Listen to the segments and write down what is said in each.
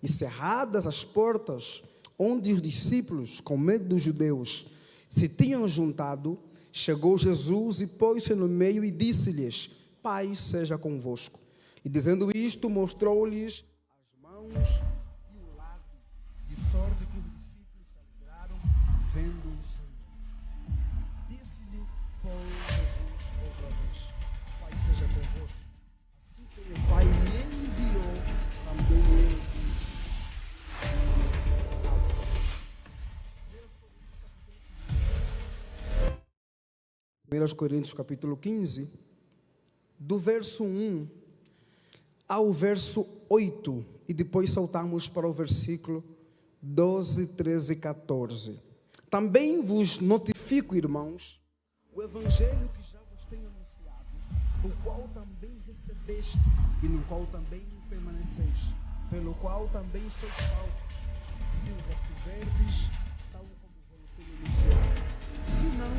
E cerradas as portas, onde os discípulos, com medo dos judeus, se tinham juntado, chegou Jesus e pôs-se no meio e disse-lhes: paz seja convosco. E dizendo isto, mostrou-lhes as mãos e o lado, de sorte que os discípulos se alegraram vendo o Senhor. Disse-lhe, pois, Jesus outra vez: paz seja convosco. Assim como o Pai me enviou, também eu vos. 1 Coríntios capítulo 15, do verso 1 ao verso 8, e depois saltamos para o versículo 12, 13 e 14. Também vos notifico, irmãos, o evangelho que já vos tenho anunciado, o qual também recebeste e no qual também permaneceis, pelo qual também sois salvos, se o receberdes, tal como vos tenho anunciado. Se não,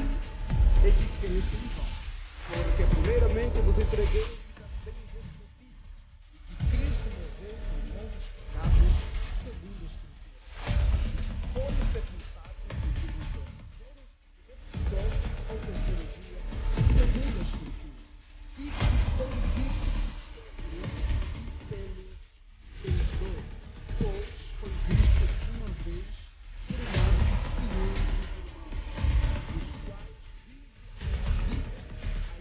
edifiquei-se em vão, porque primeiramente vos entreguei e também recebi, e que Cristo morreu por nossos pecados, segundo a Escritura. Foi sepultado e que nos ressuscitou ao terceiro dia, segundo a Escritura. E que foi visto pelos 12, pois foi visto uma vez por um ano e outro por um ano, os quais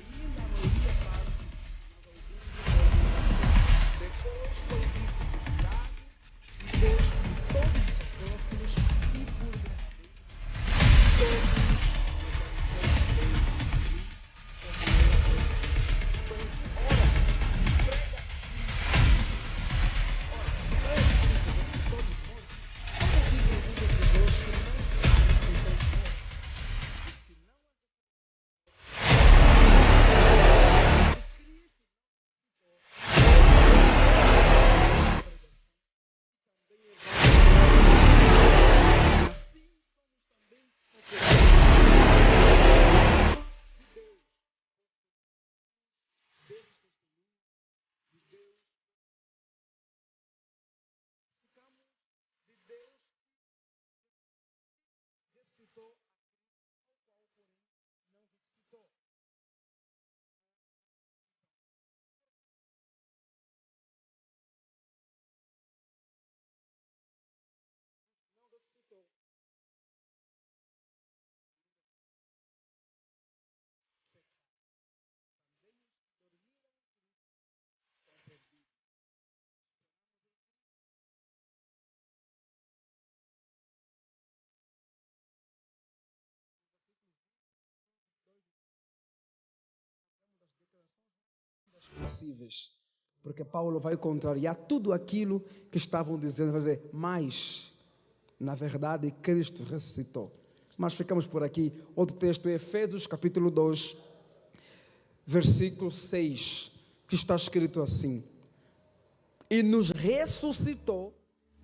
ainda a maioria parte, mas alguns depois foi visto por Tiago, e depois por todos os apóstolos e por derradeiro todos os possíveis, porque Paulo vai contrariar tudo aquilo que estavam dizendo, vai dizer, mas, na verdade, Cristo ressuscitou. Mas ficamos por aqui. Outro texto é Efésios capítulo 2, versículo 6, que está escrito assim: e nos ressuscitou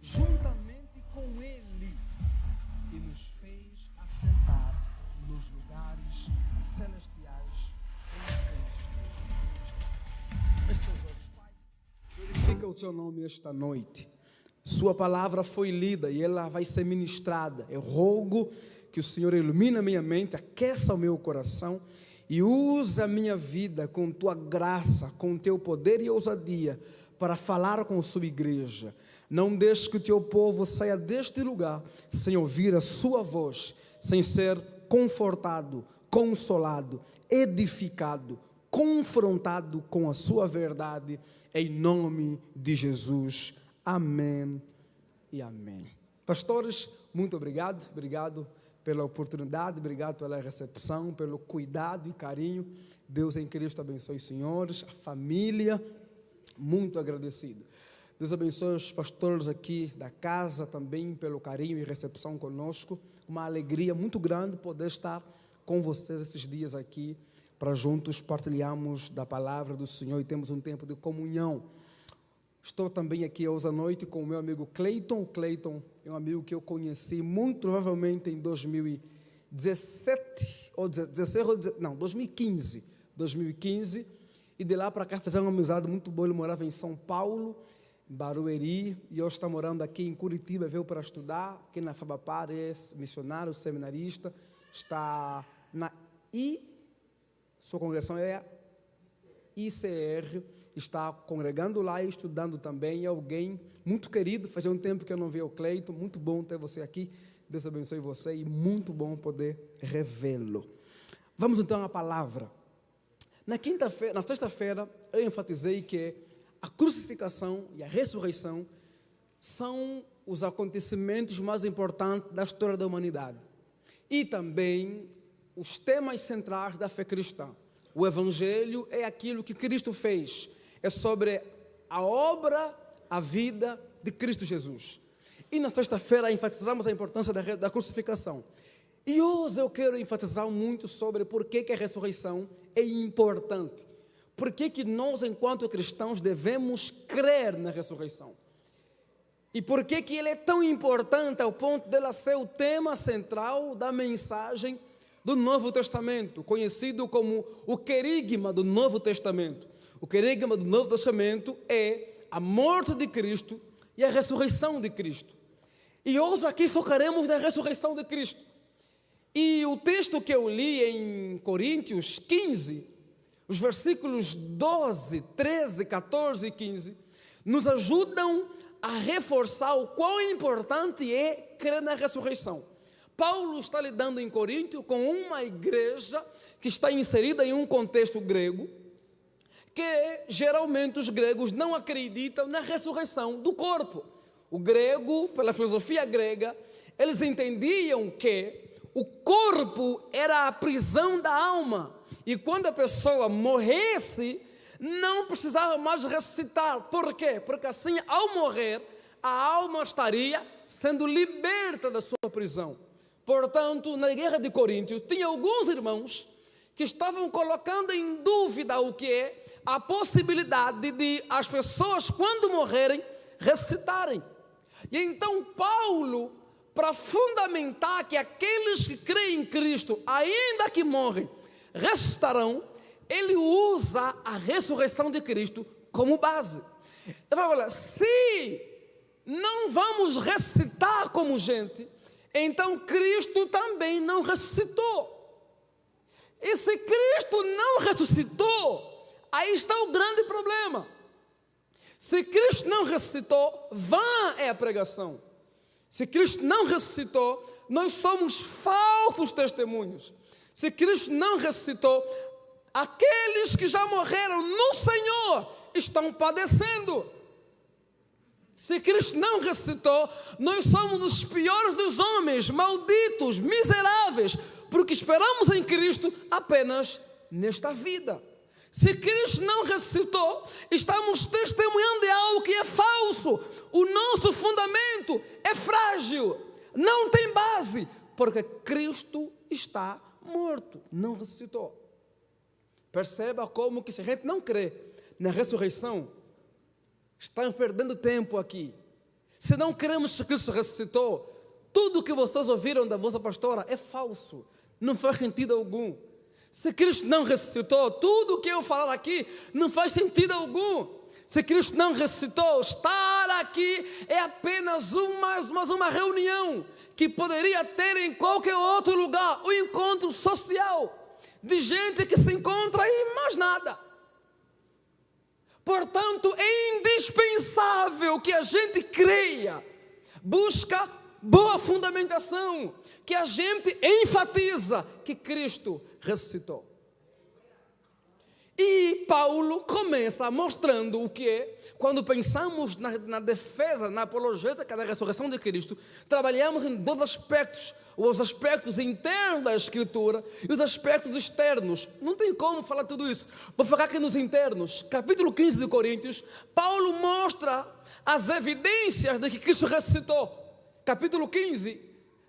juntamente com Ele, e nos fez assentar nos lugares celestiais em Cristo. Feche seus olhos, Pai. Glorifica o Teu nome esta noite. Sua palavra foi lida e ela vai ser ministrada. Eu rogo que o Senhor ilumine a minha mente, aqueça o meu coração e use a minha vida com Tua graça, com Teu poder e ousadia para falar com a sua igreja. Não deixe que o Teu povo saia deste lugar sem ouvir a Sua voz, sem ser confortado, consolado, edificado, confrontado com a Sua verdade, em nome de Jesus. Amém e amém. Pastores, muito obrigado pela oportunidade, obrigado pela recepção, pelo cuidado e carinho. Deus em Cristo abençoe os senhores, a família, muito agradecido. Deus abençoe os pastores aqui da casa também pelo carinho e recepção conosco. Uma alegria muito grande poder estar com vocês esses dias aqui, para juntos partilharmos da palavra do Senhor e temos um tempo de comunhão. Estou também aqui hoje à noite com o meu amigo Cleiton. O Cleiton é um amigo que eu conheci muito provavelmente em 2017, ou 2015. E de lá para cá fizemos uma amizade muito boa. Ele morava em São Paulo Barueri, e hoje está morando aqui em Curitiba, veio para estudar, aqui na Fabapar, é missionário, seminarista, está na sua congregação é a ICR, está congregando lá e estudando também, é alguém muito querido, fazia um tempo que eu não via o Cleiton, muito bom ter você aqui, Deus abençoe você e muito bom poder revê-lo. Vamos então à palavra. Na sexta-feira, eu enfatizei que a crucificação e a ressurreição são os acontecimentos mais importantes da história da humanidade. E também os temas centrais da fé cristã. O Evangelho é aquilo que Cristo fez. É sobre a obra, a vida de Cristo Jesus. E na sexta-feira enfatizamos a importância da crucificação. E hoje eu quero enfatizar muito sobre por que a ressurreição é importante. Por que nós, enquanto cristãos, devemos crer na ressurreição. E por que ele é tão importante ao ponto dela ser o tema central da mensagem do Novo Testamento, conhecido como o querigma do Novo Testamento. O querigma do Novo Testamento é a morte de Cristo e a ressurreição de Cristo. E hoje aqui focaremos na ressurreição de Cristo. E o texto que eu li em Coríntios 15, os versículos 12, 13, 14 e 15, nos ajudam a reforçar o quão importante é crer na ressurreição. Paulo está lidando em Coríntio com uma igreja que está inserida em um contexto grego, que geralmente os gregos não acreditam na ressurreição do corpo. O grego, pela filosofia grega, eles entendiam que o corpo era a prisão da alma, e quando a pessoa morresse, não precisava mais ressuscitar. Por quê? Porque assim, ao morrer, a alma estaria sendo liberta da sua prisão. Portanto, na igreja de Coríntio, tinha alguns irmãos que estavam colocando em dúvida o que é a possibilidade de as pessoas, quando morrerem, ressuscitarem. E então Paulo, para fundamentar que aqueles que creem em Cristo, ainda que morrem, ressuscitarão, ele usa a ressurreição de Cristo como base. Ele vai falar, se não vamos ressuscitar como gente, então Cristo também não ressuscitou. E se Cristo não ressuscitou, aí está o grande problema. Se Cristo não ressuscitou, vã é a pregação. Se Cristo não ressuscitou, nós somos falsos testemunhos. Se Cristo não ressuscitou, aqueles que já morreram no Senhor estão padecendo. Se Cristo não ressuscitou, nós somos os piores dos homens, malditos, miseráveis, porque esperamos em Cristo apenas nesta vida. Se Cristo não ressuscitou, estamos testemunhando de algo que é falso. O nosso fundamento é frágil, não tem base, porque Cristo está morto, não ressuscitou. Perceba como que se a gente não crê na ressurreição, estamos perdendo tempo aqui. Se não cremos que Cristo ressuscitou, tudo que vocês ouviram da vossa pastora é falso, não faz sentido algum. Se Cristo não ressuscitou, tudo o que eu falar aqui não faz sentido algum. Se Cristo não ressuscitou, estar aqui é apenas uma reunião que poderia ter em qualquer outro lugar, um encontro social de gente que se encontra e mais nada. Portanto, é indispensável que a gente creia, busca boa fundamentação, que a gente enfatiza que Cristo ressuscitou. E Paulo começa mostrando o que é, quando pensamos na defesa, na apologética da ressurreição de Cristo, trabalhamos em dois aspectos, os aspectos internos da Escritura e os aspectos externos. Não tem como falar tudo isso. Vou focar aqui nos internos. Capítulo 15 de Coríntios, Paulo mostra as evidências de que Cristo ressuscitou. Capítulo 15,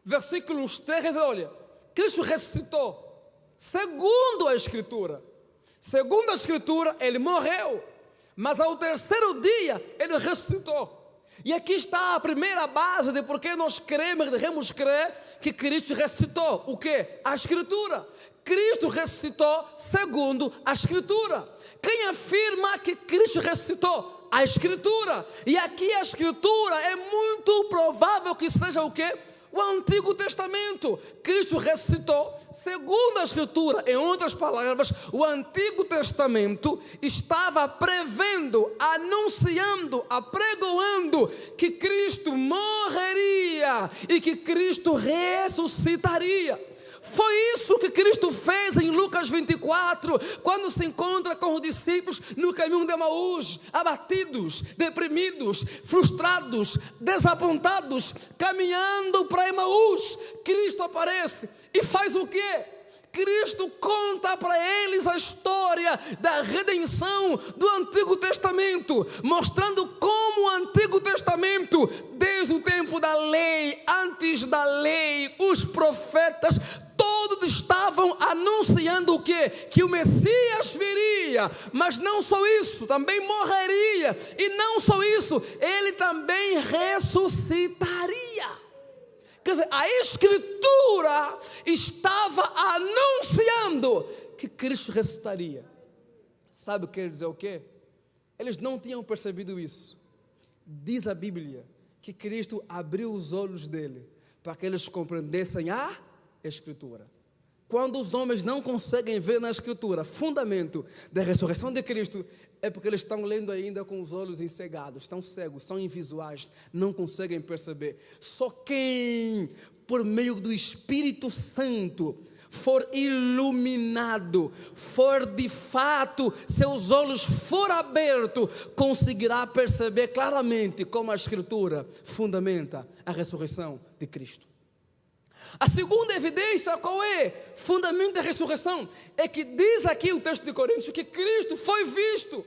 versículos 3, olha, Cristo ressuscitou, segundo a Escritura. Segundo a Escritura, ele morreu, mas ao terceiro dia ele ressuscitou. E aqui está a primeira base de por que nós cremos, devemos crer que Cristo ressuscitou. O quê? A Escritura. Cristo ressuscitou segundo a Escritura. Quem afirma que Cristo ressuscitou? A Escritura. E aqui a Escritura é muito provável que seja o quê? O Antigo Testamento. Cristo ressuscitou segundo a Escritura. Em outras palavras, o Antigo Testamento estava prevendo, anunciando, apregoando que Cristo morreria e que Cristo ressuscitaria. Foi isso que Cristo fez em Lucas 24, quando se encontra com os discípulos no caminho de Emaús, abatidos, deprimidos, frustrados, desapontados, caminhando para Emaús. Cristo aparece e faz o quê? Cristo conta para eles a história da redenção do Antigo Testamento, mostrando como o Antigo Testamento, desde o tempo da lei, antes da lei, os profetas, todos estavam anunciando o quê? Que o Messias viria, mas não só isso, também morreria, e não só isso, ele também ressuscitaria. Quer dizer, a Escritura estava anunciando que Cristo ressuscitaria. Sabe o que quer dizer o quê? Eles não tinham percebido isso. Diz a Bíblia que Cristo abriu os olhos dele para que eles compreendessem a Escritura. Quando os homens não conseguem ver na Escritura fundamento da ressurreição de Cristo, é porque eles estão lendo ainda com os olhos encegados, estão cegos, são invisuais, não conseguem perceber. Só quem, por meio do Espírito Santo, for iluminado, for de fato, seus olhos for abertos, conseguirá perceber claramente como a Escritura fundamenta a ressurreição de Cristo. A segunda evidência, qual é? Fundamento da ressurreição, é que diz aqui o texto de Coríntios que Cristo foi visto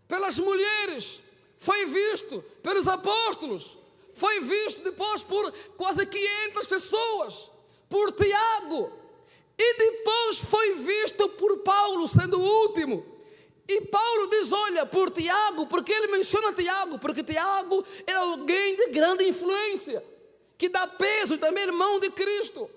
pelas mulheres, foi visto pelos apóstolos, foi visto depois por quase 500 pessoas, por Tiago, e depois foi visto por Paulo, sendo o último. E Paulo diz, olha, por Tiago, porque ele menciona Tiago, porque Tiago era alguém de grande influência, que dá peso também, irmão de Cristo,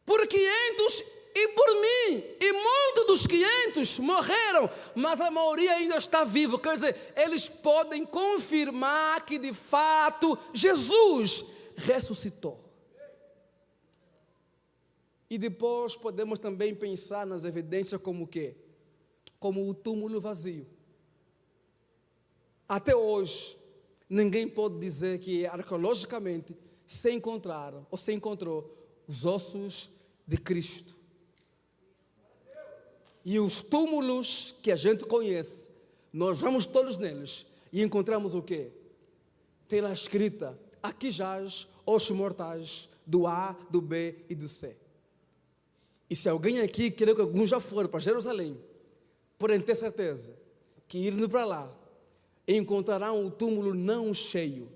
por 500 e por mim, e muitos dos 500 morreram, mas a maioria ainda está vivo. Quer dizer, eles podem confirmar que de fato Jesus ressuscitou. E depois podemos também pensar nas evidências como o quê? Como o túmulo vazio. Até hoje, ninguém pode dizer que arqueologicamente se encontraram ou se encontrou os ossos de Cristo. E os túmulos que a gente conhece, nós vamos todos neles e encontramos o quê? Tem lá escrita, aqui jaz ossos mortais do A, do B e do C. E se alguém aqui, creio que alguns já foram para Jerusalém, podem ter certeza que indo para lá, encontrarão o túmulo não cheio.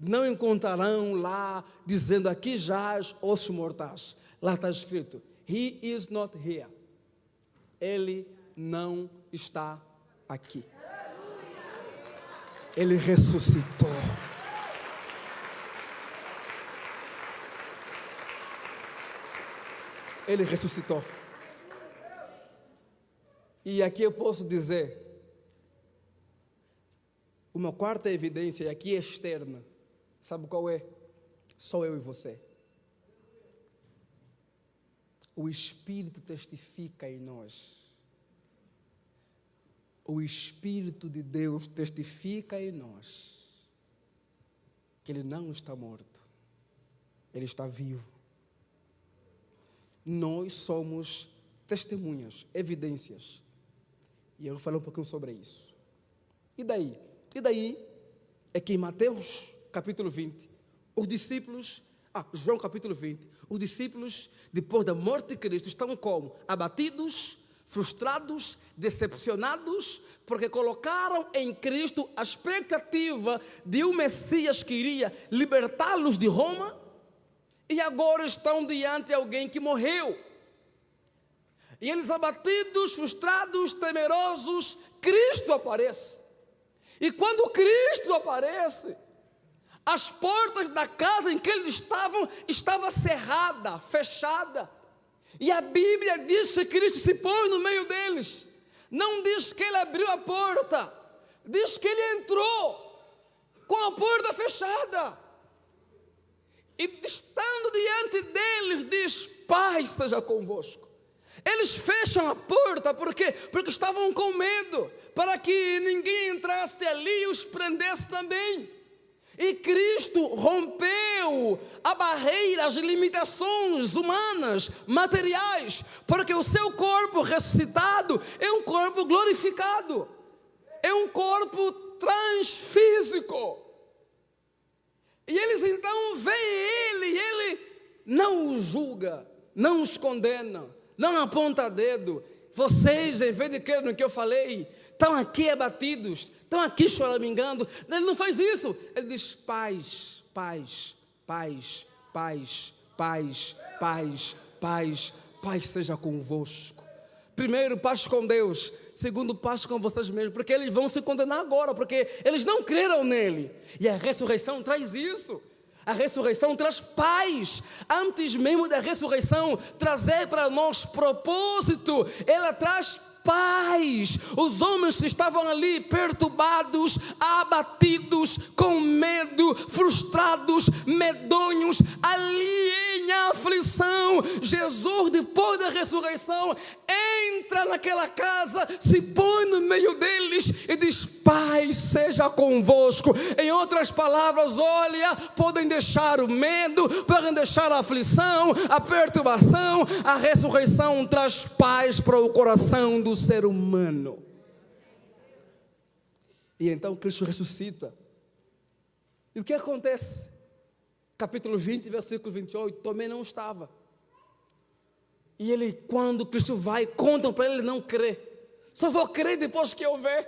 Não encontrarão lá dizendo aqui jaz ossos mortais. Lá está escrito, He is not here. Ele não está aqui. Ele ressuscitou. Ele ressuscitou. E aqui eu posso dizer uma quarta evidência, e aqui é externa. Sabe qual é? Só eu e você. O Espírito testifica em nós. O Espírito de Deus testifica em nós que Ele não está morto. Ele está vivo. Nós somos testemunhas, evidências. E eu vou falar um pouquinho sobre isso. E daí? E daí é que em Mateus capítulo 20, os discípulos, João capítulo 20, os discípulos, depois da morte de Cristo, estão como? Abatidos, frustrados, decepcionados, porque colocaram em Cristo a expectativa de um Messias que iria libertá-los de Roma, e agora estão diante de alguém que morreu. E eles abatidos, frustrados, temerosos, Cristo aparece. E quando Cristo aparece, as portas da casa em que eles estava cerrada, fechada. E a Bíblia diz que Cristo se põe no meio deles. Não diz que ele abriu a porta, diz que ele entrou com a porta fechada. E estando diante deles, diz: paz seja convosco. Eles fecham a porta porque estavam com medo, para que ninguém entrasse ali e os prendesse também. E Cristo rompeu a barreira, as limitações humanas, materiais, porque o seu corpo ressuscitado é um corpo glorificado, é um corpo transfísico. E eles então veem ele, e ele não os julga, não os condena, não aponta dedo. Vocês, em vez de crer no que eu falei, estão aqui abatidos, estão aqui choramingando. Ele não faz isso. Ele diz: paz, paz, paz, paz, paz, paz, paz, paz seja convosco. Primeiro, paz com Deus. Segundo, paz com vocês mesmos, porque eles vão se condenar agora, porque eles não creram nele. E a ressurreição traz isso. A ressurreição traz paz. Antes mesmo da ressurreição trazer para nós propósito, ela traz paz. Os homens que estavam ali perturbados, abatidos, com medo, frustrados, medonhos, ali em aflição, Jesus, depois da ressurreição, entra naquela casa, se põe no meio deles e diz: paz seja convosco. Em outras palavras, olha, podem deixar o medo, podem deixar a aflição, a perturbação. A ressurreição traz paz para o coração do ser humano. E então Cristo ressuscita. E o que acontece? Capítulo 20, versículo 28, Tomé não estava. E ele, quando Cristo vai, contam para ele não crer. Só vou crer depois que eu ver.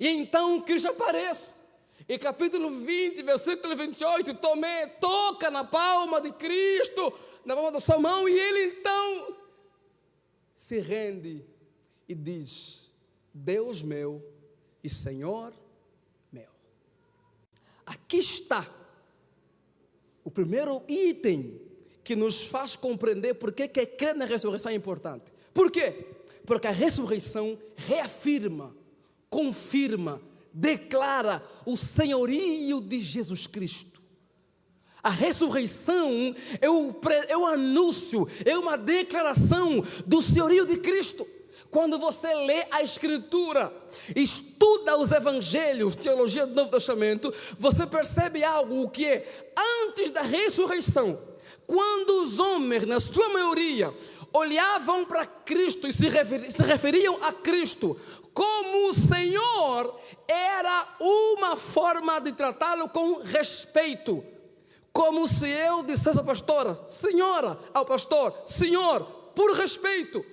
E então Cristo aparece. E capítulo 20, versículo 28, Tomé toca na palma de Cristo, na palma da sua mão, e ele então se rende e diz: Deus meu e Senhor meu. Aqui está o primeiro item que nos faz compreender por que crer na ressurreição é importante. Por quê? Porque a ressurreição reafirma, confirma, declara o senhorio de Jesus Cristo. A ressurreição é o anúncio, é uma declaração do senhorio de Cristo. Quando você lê a Escritura, estuda os Evangelhos, teologia do Novo Testamento, você percebe algo, o que é: antes da ressurreição, quando os homens, na sua maioria, olhavam para Cristo e se referiam a Cristo como o Senhor, era uma forma de tratá-lo com respeito. Como se eu dissesse à pastora, senhora, ao pastor, senhor, por respeito.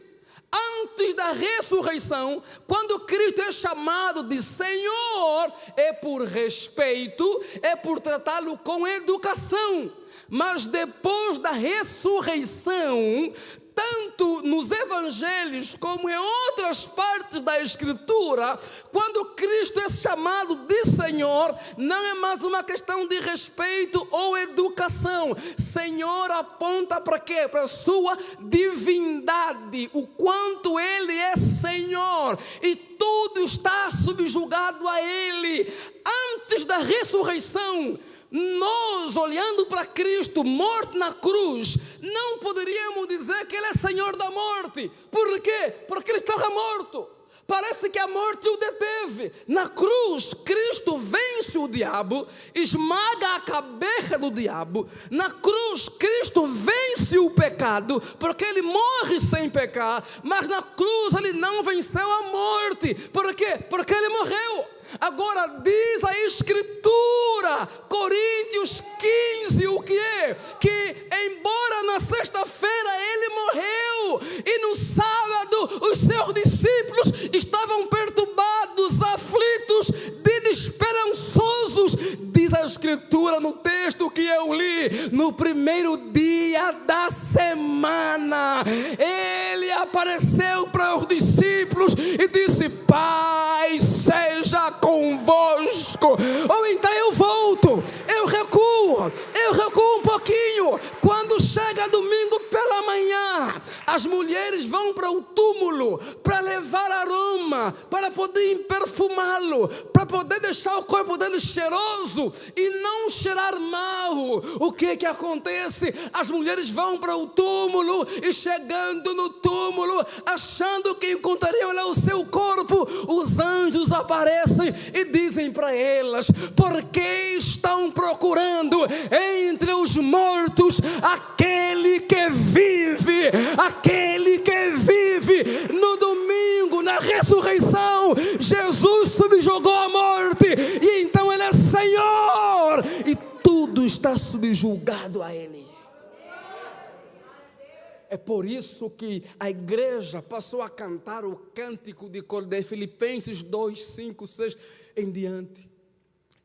Antes da ressurreição, quando Cristo é chamado de Senhor, é por respeito, é por tratá-lo com educação. Mas depois da ressurreição, tanto nos evangelhos como em outras partes da Escritura, quando Cristo é chamado de Senhor, não é mais uma questão de respeito ou educação. Senhor aponta para quê? Para a sua divindade, o quanto Ele é Senhor, e tudo está subjugado a Ele. Antes da ressurreição, nós, olhando para Cristo morto na cruz, não poderíamos dizer que Ele é Senhor da morte. Por quê? Porque Ele estava morto. Parece que a morte o deteve. Na cruz, Cristo vence o diabo, esmaga a cabeça do diabo. Na cruz, Cristo vence o pecado, porque Ele morre sem pecar. Mas na cruz Ele não venceu a morte. Por quê? Porque Ele morreu. Agora diz a Escritura, Coríntios 15, o que é? Que embora na sexta-feira Ele morreu, e no sábado os seus discípulos estavam perturbados, aflitos, desesperançosos. Diz a Escritura no texto que eu li: no primeiro dia da semana, Ele apareceu para os discípulos e disse: paz seja está convosco. Ou então eu volto, eu recuo um pouquinho. Quando chega domingo pela manhã, as mulheres vão para o túmulo para levar aroma, para poder perfumá-lo, para poder deixar o corpo deles cheiroso e não cheirar mal. O que acontece? As mulheres vão para o túmulo e, chegando no túmulo, achando que encontrariam lá o seu corpo, os anjos aparecem e dizem para elas: por que estão procurando entre os mortos aquele que vive? Aquele que vive. No domingo, na ressurreição, Jesus subjugou a morte e então Ele é Senhor e tudo está subjugado a Ele. É por isso que a igreja passou a cantar o cântico de Filipenses 2, 5, 6 em diante.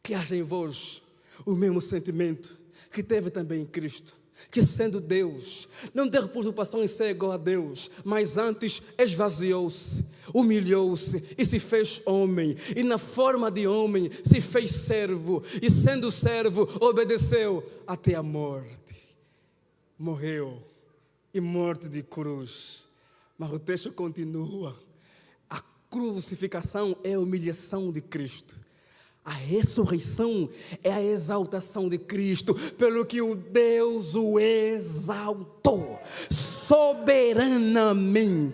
Que haja em vós o mesmo sentimento que teve também em Cristo, que sendo Deus, não teve preocupação em ser igual a Deus, mas antes esvaziou-se, humilhou-se e se fez homem, e na forma de homem se fez servo, e sendo servo obedeceu até a morte, morreu e morte de cruz. Mas o texto continua: a crucificação é a humilhação de Cristo, a ressurreição é a exaltação de Cristo, pelo que o Deus o exaltou soberanamente,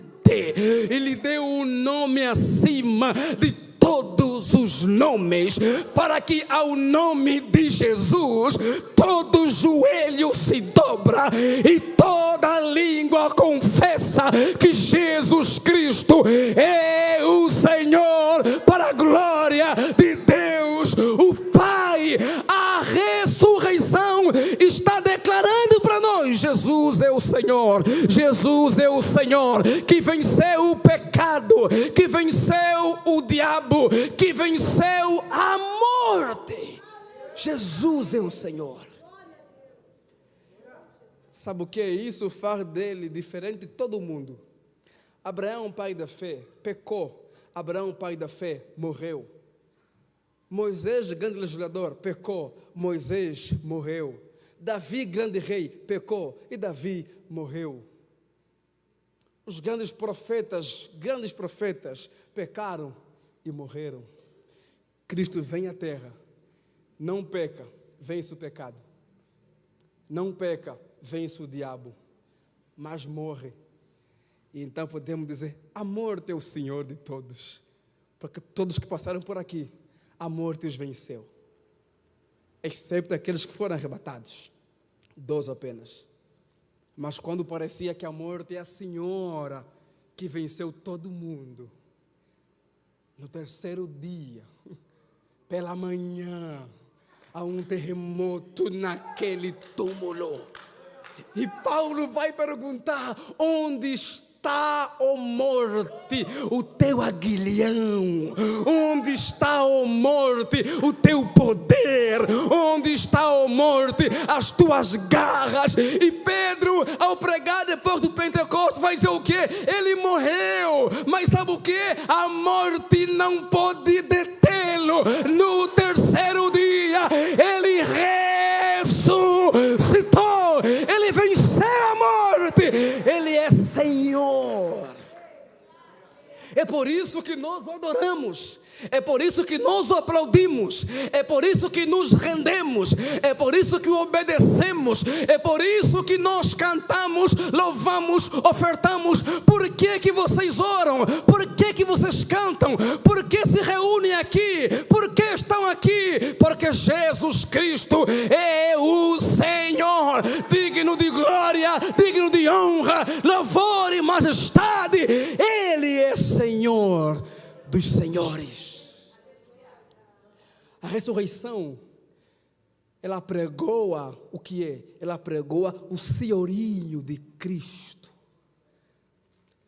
Ele deu um nome acima de todos os nomes, para que ao nome de Jesus todo joelho se dobra e toda língua confessa que Jesus Cristo é o Senhor, para a glória de Deus o Pai. A ressurreição está declarando para nós: Jesus é o Senhor, Jesus é o Senhor que venceu o pecado, que venceu o diabo, que venceu a morte. Jesus é o Senhor. Sabe o que é isso? Faz dele diferente de todo mundo. Abraão, pai da fé, pecou. Abraão, pai da fé, morreu. Moisés, grande legislador, pecou. Moisés morreu. Davi, grande rei, pecou. E Davi morreu. Os grandes profetas, pecaram e morreram. Cristo vem à terra, não peca, vence o pecado. Não peca, vence o diabo, mas morre. E então podemos dizer: a morte é o Senhor de todos, porque todos que passaram por aqui, a morte os venceu, excepto aqueles que foram arrebatados, 12 apenas. Mas quando parecia que a morte é a senhora que venceu todo mundo, no terceiro dia, pela manhã, há um terremoto naquele túmulo. E Paulo vai perguntar: onde está, ó morte, o teu aguilhão? Onde está, ó morte, o teu poder? Onde está, ó morte, as tuas garras? E Pedro, ao pregar depois do Pentecostes, vai dizer o quê? Ele morreu, mas sabe o quê? A morte não pode detê-lo. No terceiro dia, ele ressuscitou, ele venceu a morte, ele é Senhor. É por isso que nós o adoramos, é por isso que nós o aplaudimos, é por isso que nos rendemos, é por isso que o obedecemos, é por isso que nós cantamos, louvamos, ofertamos. Por que vocês oram? Por que vocês cantam? Por que se reúnem aqui? Por que estão aqui? Porque Jesus Cristo é o Senhor, digno de glória, digno de honra, louvor e majestade. Ele é Senhor dos senhores. A ressurreição, ela pregoa o que é? Ela pregoa o senhorio de Cristo.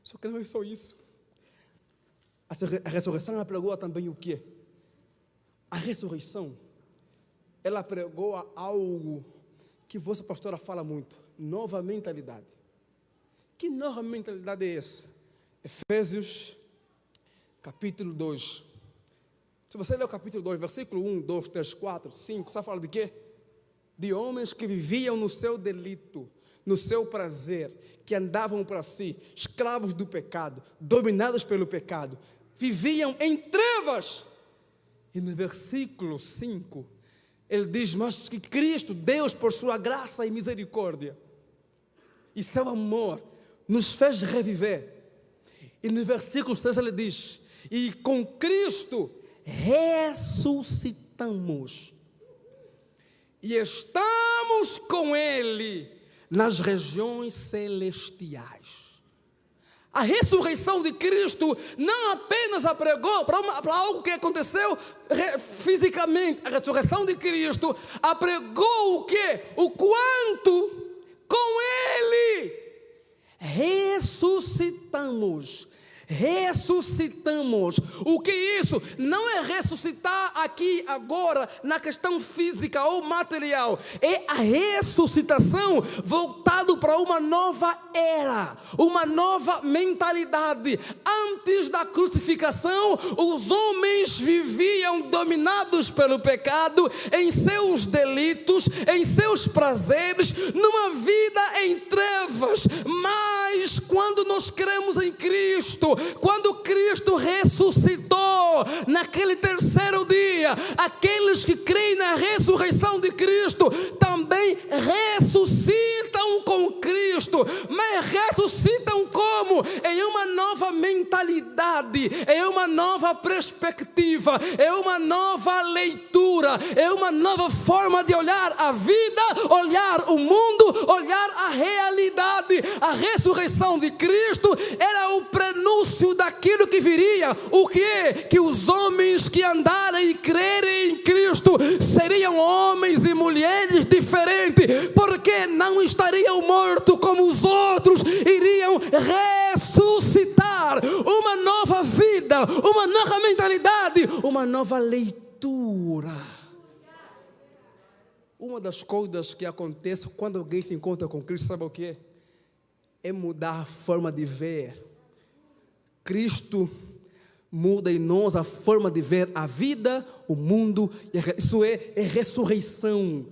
Só que não é só isso. A ressurreição, ela pregoa também o que é? A ressurreição, ela pregoa algo que vossa pastora fala muito: nova mentalidade. Que nova mentalidade é essa? Efésios capítulo 2, Se você ler o capítulo 2, versículo 1, 2, 3, 4, 5, sabe falar de quê? De homens que viviam no seu delito, no seu prazer, que andavam para si, escravos do pecado, dominados pelo pecado, viviam em trevas. E no versículo 5, ele diz, mas que Cristo, Deus, por sua graça e misericórdia, e seu amor, nos fez reviver. E no versículo 6 ele diz, e com Cristo ressuscitamos, e estamos com Ele nas regiões celestiais. A ressurreição de Cristo não apenas apregou para algo que aconteceu fisicamente. A ressurreição de Cristo apregou o quê? O quanto com Ele ressuscitamos. Ressuscitamos. O que é isso? Não é ressuscitar aqui, agora, na questão física ou material. É a ressuscitação voltado para uma nova era, uma nova mentalidade. Antes da crucificação, os homens viviam dominados pelo pecado, em seus delitos, em seus prazeres, numa vida em trevas. Mas quando nós cremos em Cristo, quando Cristo ressuscitou naquele terceiro dia, aqueles que creem na ressurreição de Cristo também ressuscitam com Cristo. Mas ressuscitam como? Em uma nova mentalidade, em uma nova perspectiva, em uma nova leitura, em uma nova forma de olhar a vida, olhar o mundo, olhar a realidade. A ressurreição de Cristo era o prenúncio daquilo que viria. O que é? Que os homens que andarem e crerem em Cristo seriam homens e mulheres diferentes, porque não estariam mortos como os outros, iriam ressuscitar. Uma nova vida, uma nova mentalidade, uma nova leitura. Uma das coisas que acontece quando alguém se encontra com Cristo, sabe o que é? É mudar a forma de ver. Cristo muda em nós a forma de ver a vida, o mundo. Isso é ressurreição.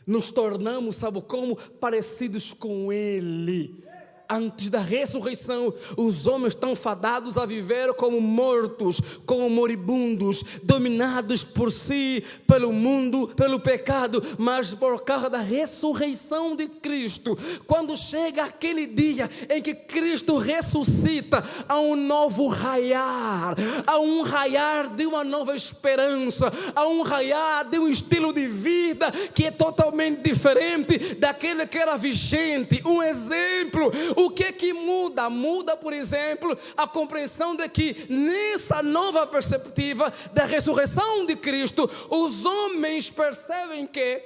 Nos tornamos, sabe como? Parecidos com Ele. Antes da ressurreição, os homens estão fadados a viver como mortos, como moribundos, dominados por si, pelo mundo, pelo pecado. Mas por causa da ressurreição de Cristo, quando chega aquele dia em que Cristo ressuscita, há um novo raiar, há um raiar de uma nova esperança, há um raiar de um estilo de vida que é totalmente diferente daquele que era vigente. Um exemplo. O que é que muda? Muda, por exemplo, a compreensão de que nessa nova perspectiva da ressurreição de Cristo, os homens percebem que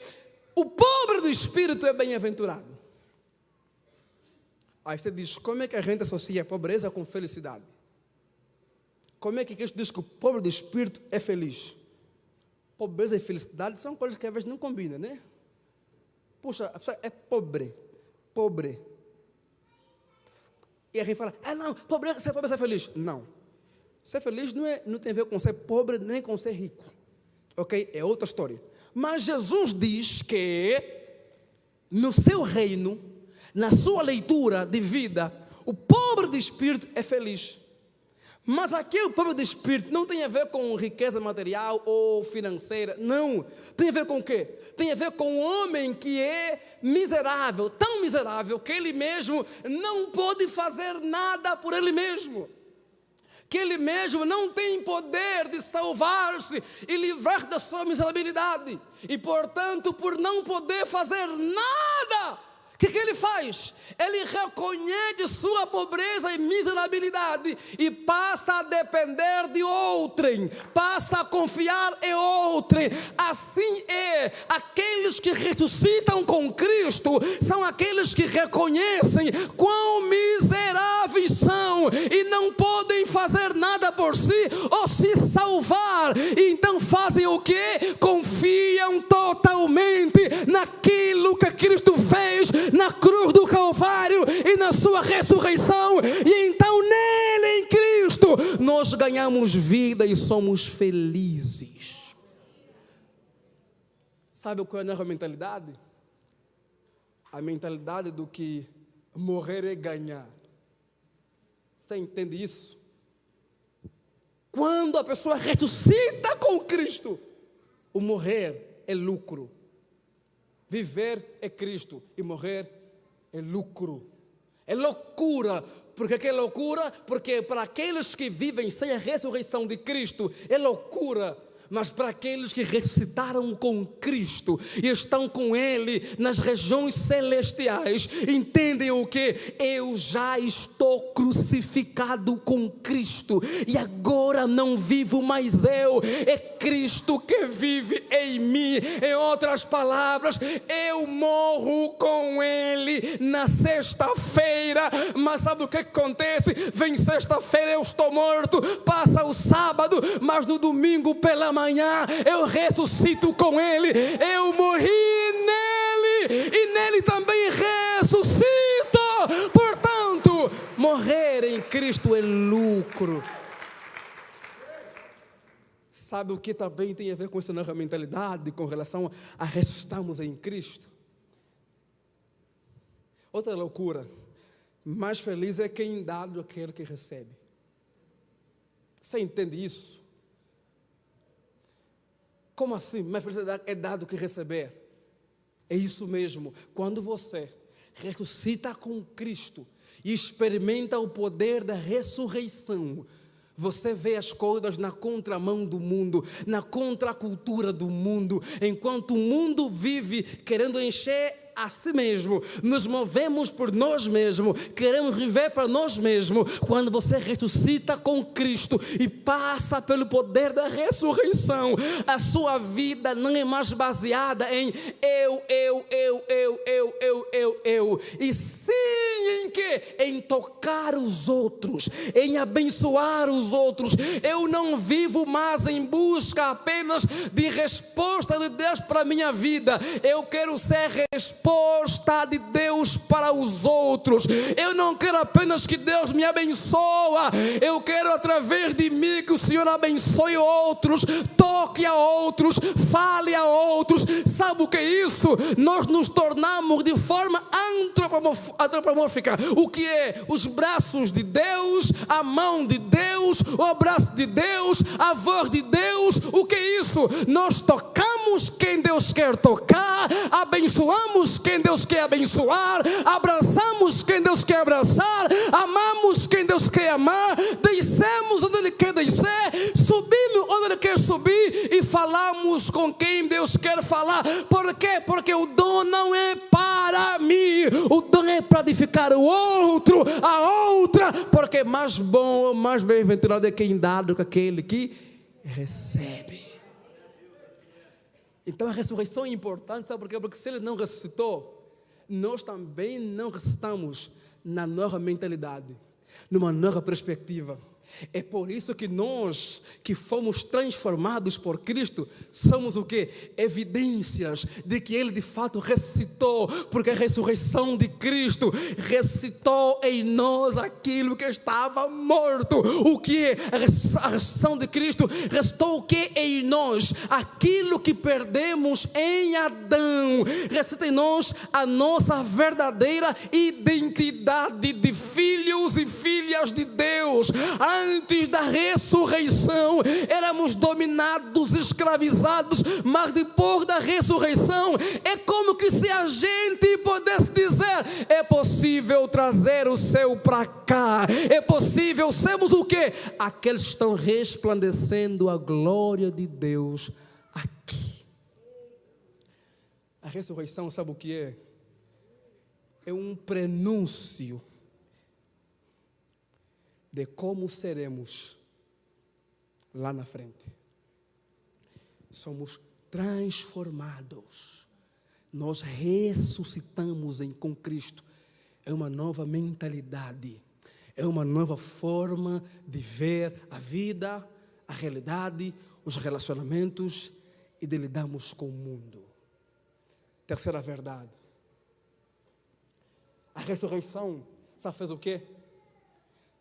o pobre do espírito é bem-aventurado. Aí você diz, como é que a gente associa pobreza com felicidade? Como é que Cristo diz que o pobre do espírito é feliz? Pobreza e felicidade são coisas que às vezes não combinam, né? Puxa, a pessoa é pobre. E a gente fala, não, ser pobre é ser feliz. Não. Ser feliz não tem a ver com ser pobre nem com ser rico. Ok? É outra história. Mas Jesus diz que no seu reino, na sua leitura de vida, o pobre de espírito é feliz. Mas aqui o pobre de espírito não tem a ver com riqueza material ou financeira. Não. Tem a ver com o quê? Tem a ver com um homem que é miserável, tão miserável que ele mesmo não pode fazer nada por ele mesmo. Que ele mesmo não tem poder de salvar-se e livrar da sua miserabilidade. E portanto, por não poder fazer nada, o que ele faz? Ele reconhece sua pobreza e miserabilidade e passa a depender de outrem, passa a confiar em outrem. Assim é, aqueles que ressuscitam com Cristo são aqueles que reconhecem quão miseráveis são e não podem fazer nada por si ou se salvar. Então fazem o quê? Confiam totalmente naquilo que Cristo fez na cruz do Calvário e na sua ressurreição. E então nele, em Cristo, nós nós ganhamos vida e somos felizes. Sabe qual é a nossa mentalidade? A mentalidade do que morrer é ganhar. Você entende isso? Quando a pessoa ressuscita com Cristo, o morrer é lucro. Viver é Cristo e morrer é lucro. É loucura. Por que é loucura? Porque para aqueles que vivem sem a ressurreição de Cristo, é loucura. Mas para aqueles que ressuscitaram com Cristo e estão com Ele nas regiões celestiais, entendem o que? Eu já estou crucificado com Cristo e agora não vivo mais eu, é Cristo que vive em mim. Em outras palavras, eu morro com Ele na sexta-feira. Mas sabe o que acontece? Vem sexta-feira, eu estou morto, passa o sábado, mas no domingo pela manhã eu ressuscito com Ele. Eu morri nele e nele também ressuscito. Portanto, morrer em Cristo é lucro. Sabe o que também tem a ver com essa nossa mentalidade com relação a ressuscitarmos em Cristo? Outra loucura. Mais feliz é quem dá do que aquele que recebe. Você entende isso? Como assim? Mais felicidade é dar do que receber. É isso mesmo. Quando você ressuscita com Cristo e experimenta o poder da ressurreição, você vê as coisas na contramão do mundo, na contracultura do mundo. Enquanto o mundo vive querendo encher a si mesmo, nos movemos por nós mesmos, queremos viver para nós mesmos. Quando você ressuscita com Cristo e passa pelo poder da ressurreição, a sua vida não é mais baseada em eu, e sim em quê? Em tocar os outros, em abençoar os outros. Eu não vivo mais em busca apenas de resposta de Deus para a minha vida. Eu quero ser resposta de Deus para os outros. Eu não quero apenas que Deus me abençoe, eu quero através de mim que o Senhor abençoe outros, toque a outros, fale a outros. Sabe o que é isso? Nós nos tornamos de forma antropomórfica. O que é? Os braços de Deus, a mão de Deus, o abraço de Deus, a voz de Deus. O que é isso? Nós tocamos quem Deus quer tocar, abençoamos quem Deus quer abençoar, abraçamos quem Deus quer abraçar, amamos quem Deus quer amar, descemos onde Ele quer descer, subimos onde Ele quer subir e falamos com quem Deus quer falar. Por quê? Porque o dom não é para mim, o dom é para edificar o outro, a outra, porque mais bom, mais bem-aventurado é quem dá do que aquele que recebe. Então a ressurreição é importante, sabe por quê? Porque se Ele não ressuscitou, nós também não ressuscitamos na nova mentalidade, numa nova perspectiva. É por isso que nós, que fomos transformados por Cristo, somos o quê? Evidências de que Ele de fato ressuscitou, porque a ressurreição de Cristo ressuscitou em nós aquilo que estava morto. O que é? A ressurreição de Cristo ressuscitou o que em nós? Aquilo que perdemos em Adão. Ressuscita em nós a nossa verdadeira identidade de filhos e filhas de Deus. Antes da ressurreição, éramos dominados, escravizados, mas depois da ressurreição, é como que se a gente pudesse dizer: é possível trazer o céu para cá, é possível sermos o quê? Aqueles que estão resplandecendo a glória de Deus aqui. A ressurreição, sabe o que é? É um prenúncio de como seremos lá na frente. Somos transformados. Nós ressuscitamos com Cristo. É uma nova mentalidade. É uma nova forma de ver a vida, a realidade, os relacionamentos e de lidarmos com o mundo. Terceira verdade. A ressurreição, sabe fez o quê?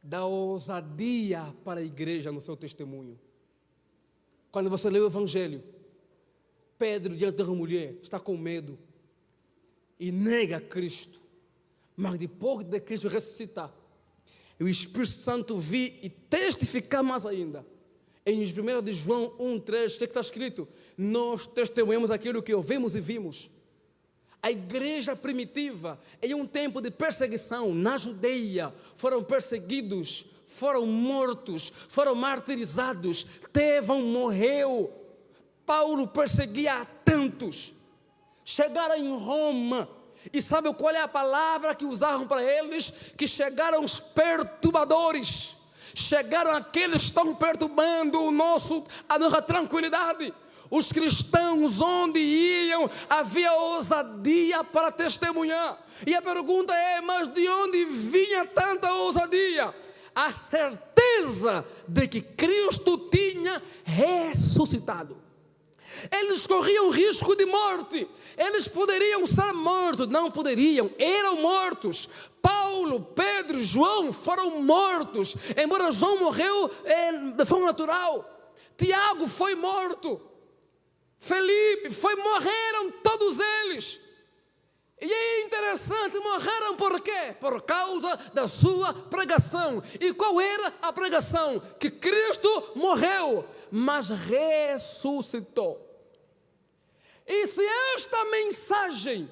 dá ousadia para a igreja no seu testemunho. Quando você lê o Evangelho, Pedro, diante da mulher, está com medo e nega Cristo. Mas depois de Cristo ressuscitar, o Espírito Santo vir e testificar mais ainda. Em 1 de João 1,3, o que está escrito? Nós testemunhamos aquilo que ouvimos e vimos. A igreja primitiva, em um tempo de perseguição, na Judeia, foram perseguidos, foram mortos, foram martirizados. Estevão morreu. Paulo perseguia a tantos. Chegaram em Roma. E sabe qual é a palavra que usaram para eles? Que chegaram os perturbadores. Chegaram aqueles que estão perturbando a nossa tranquilidade. Os cristãos, onde iam, havia ousadia para testemunhar. E a pergunta é, mas de onde vinha tanta ousadia? A certeza de que Cristo tinha ressuscitado. Eles corriam risco de morte. Eles poderiam ser mortos. Não poderiam, eram mortos. Paulo, Pedro, João foram mortos. Embora João morreu de forma natural. Tiago foi morto. Felipe morreram todos eles. E é interessante, morreram por quê? Por causa da sua pregação. E qual era a pregação? Que Cristo morreu, mas ressuscitou. E se esta mensagem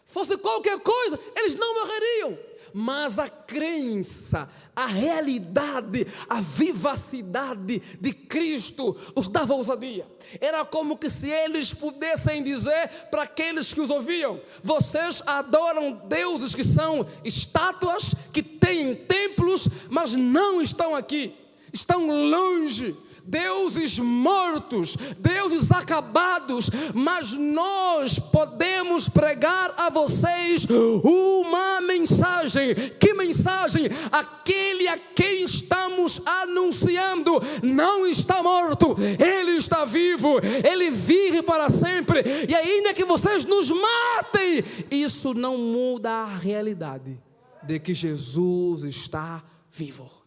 fosse qualquer coisa, eles não morreriam. Mas a crença, a realidade, a vivacidade de Cristo os dava ousadia. Era como que se eles pudessem dizer para aqueles que os ouviam: vocês adoram deuses que são estátuas, que têm templos, mas não estão aqui, estão longe. Deuses mortos, deuses acabados, mas nós podemos pregar a vocês uma mensagem. Que mensagem? Aquele a quem estamos anunciando não está morto, ele está vivo, ele vive para sempre, e ainda que vocês nos matem, isso não muda a realidade de que Jesus está vivo.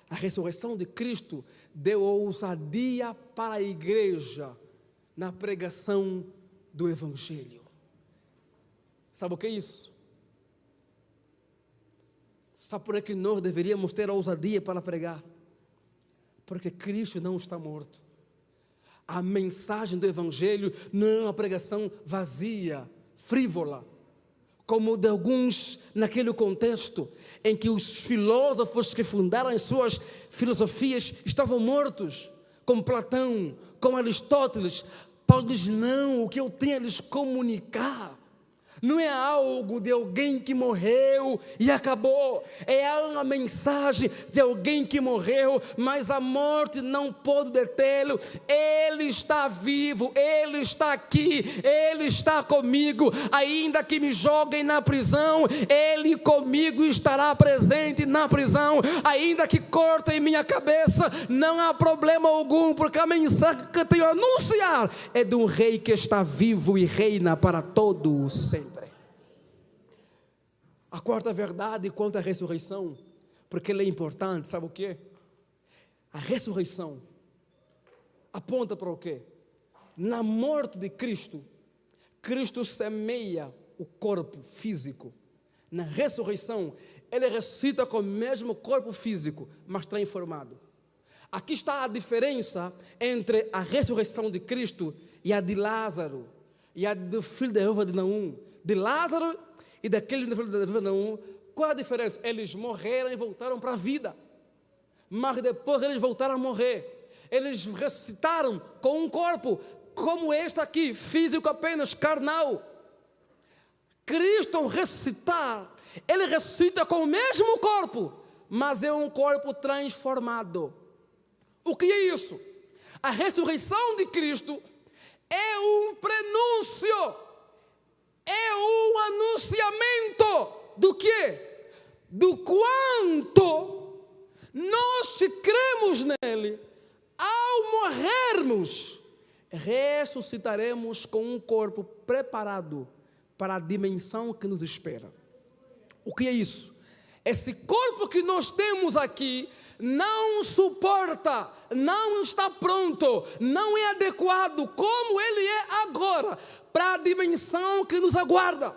A ressurreição de Cristo deu ousadia para a igreja na pregação do Evangelho. Sabe o que é isso? Sabe por que nós deveríamos ter ousadia para pregar? Porque Cristo não está morto. A mensagem do Evangelho não é uma pregação vazia, frívola, como de alguns naquele contexto em que os filósofos que fundaram as suas filosofias estavam mortos, como Platão, como Aristóteles. Paulo diz: não, o que eu tenho a lhes comunicar não é algo de alguém que morreu e acabou. É uma mensagem de alguém que morreu, mas a morte não pode detê-lo. Ele está vivo, ele está aqui, ele está comigo. Ainda que me joguem na prisão, ele comigo estará presente na prisão. Ainda que cortem minha cabeça, não há problema algum, porque a mensagem que eu tenho a anunciar é de um rei que está vivo e reina para todo sempre. A quarta verdade quanto à ressurreição, porque ela é importante, sabe o quê? A ressurreição aponta para o quê? Na morte de Cristo, Cristo semeia o corpo físico. Na ressurreição, ele ressuscita com o mesmo corpo físico, mas transformado. Aqui está a diferença entre a ressurreição de Cristo e a de Lázaro, e a do filho da viúva de Naum. De Lázaro e daquele filho da viúva de Naum, qual a diferença? Eles morreram e voltaram para a vida, mas depois eles voltaram a morrer. Eles ressuscitaram com um corpo como este aqui, físico apenas, carnal. Cristo, ao ressuscitar, ele ressuscita com o mesmo corpo, mas é um corpo transformado. O que é isso? A ressurreição de Cristo é um prenúncio, é um anunciamento do quê? Do quanto nós que cremos nele, ao morrermos, ressuscitaremos com um corpo preparado para a dimensão que nos espera. O que é isso? esse corpo que nós temos aqui não suporta, não está pronto, não é adequado como ele é agora para a dimensão que nos aguarda.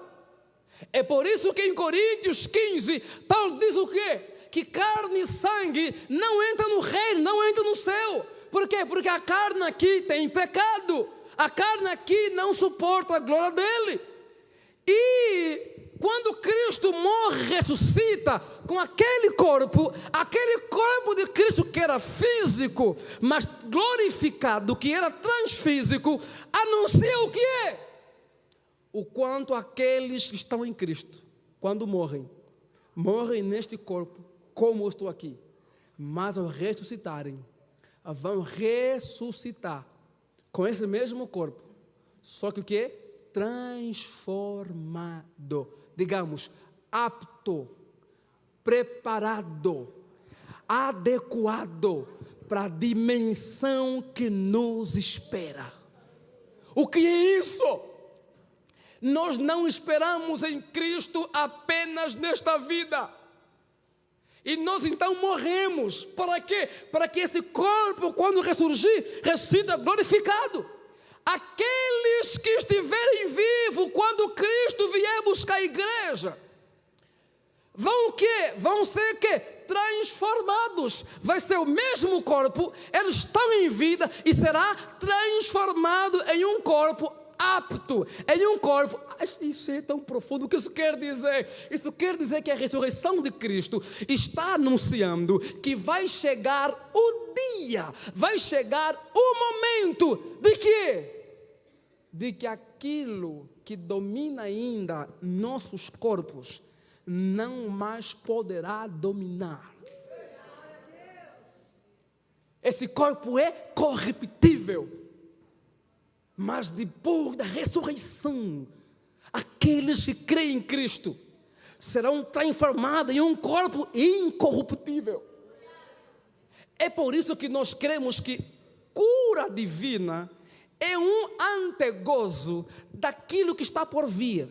É por isso que em Coríntios 15, Paulo diz o quê? Que carne e sangue não entra no reino, não entra no céu. Por quê? Porque a carne aqui tem pecado, a carne aqui não suporta a glória dele. E quando Cristo morre, ressuscita com aquele corpo de Cristo que era físico, mas glorificado, que era transfísico, anuncia o que é? O quanto aqueles que estão em Cristo, quando morrem neste corpo, como eu estou aqui, mas ao ressuscitarem, vão ressuscitar com esse mesmo corpo, só que o que é? Transformado, digamos, apto, preparado, adequado para a dimensão que nos espera. O que é isso? Nós não esperamos em Cristo apenas nesta vida. E nós então morremos. Para quê? Para que esse corpo, quando ressurgir, ressuscita glorificado. Aqueles que estiverem vivos quando Cristo vier buscar a igreja, vão o quê? Vão ser o quê? Transformados. Vai ser o mesmo corpo, eles estão em vida e será transformado em um corpo apto, em um corpo. Isso é tão profundo. O que isso quer dizer? Isso quer dizer que a ressurreição de Cristo está anunciando que vai chegar o dia, vai chegar o momento de quê? De que aquilo que domina ainda nossos corpos não mais poderá dominar. Esse corpo é corruptível. Mas depois da ressurreição, aqueles que creem em Cristo serão transformados em um corpo incorruptível. É por isso que nós cremos que cura divina é um antegozo daquilo que está por vir.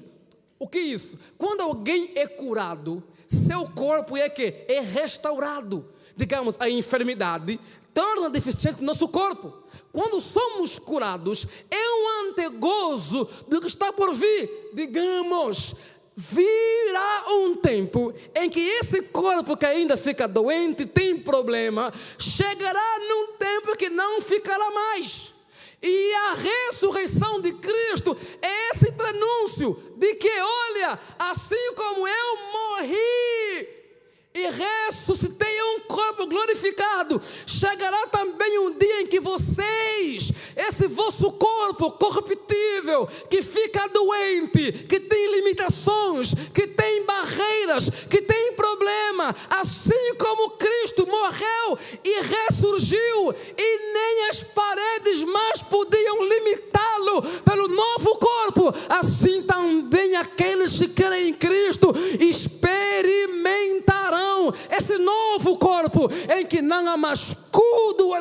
O que é isso? Quando alguém é curado, seu corpo é que é restaurado. Digamos, a enfermidade torna deficiente nosso corpo. Quando somos curados, é um antegozo do que está por vir. Digamos, virá um tempo em que esse corpo que ainda fica doente, tem problema, chegará num tempo que não ficará mais. E a ressurreição de Cristo é esse prenúncio de que, olha, assim como eu morri e ressuscitei em um corpo glorificado, chegará também um dia em que vocês, esse vosso corpo corruptível, que fica doente, que tem limitações, que tem barreiras, que tem problema, assim como Cristo morreu e ressurgiu, e nem as paredes mais podiam limitá-lo pelo novo corpo, assim também aqueles que creem em Cristo experimentarão esse novo corpo, em que não há mais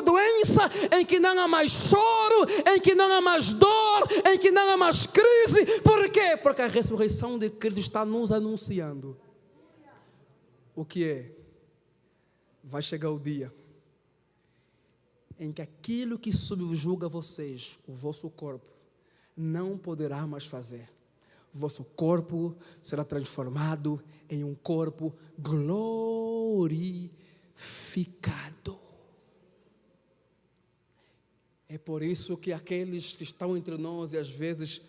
doença, em que não há mais choro, em que não há mais dor, em que não há mais crise. Por quê? Porque a ressurreição de Cristo está nos anunciando o que é? Vai chegar o dia em que aquilo que subjuga vocês, o vosso corpo, não poderá mais fazer. Vosso corpo será transformado em um corpo glorificado. É por isso que aqueles que estão entre nós e às vezes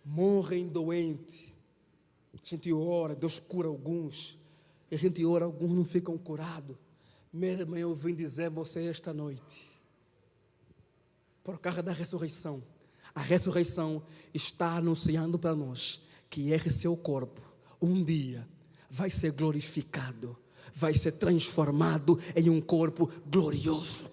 morrem doentes, a gente ora, Deus cura alguns, a gente ora, alguns não ficam curados. Minha irmã, eu vim dizer a você esta noite, por causa da ressurreição, a ressurreição está anunciando para nós que esse seu corpo, um dia, vai ser glorificado, vai ser transformado em um corpo glorioso.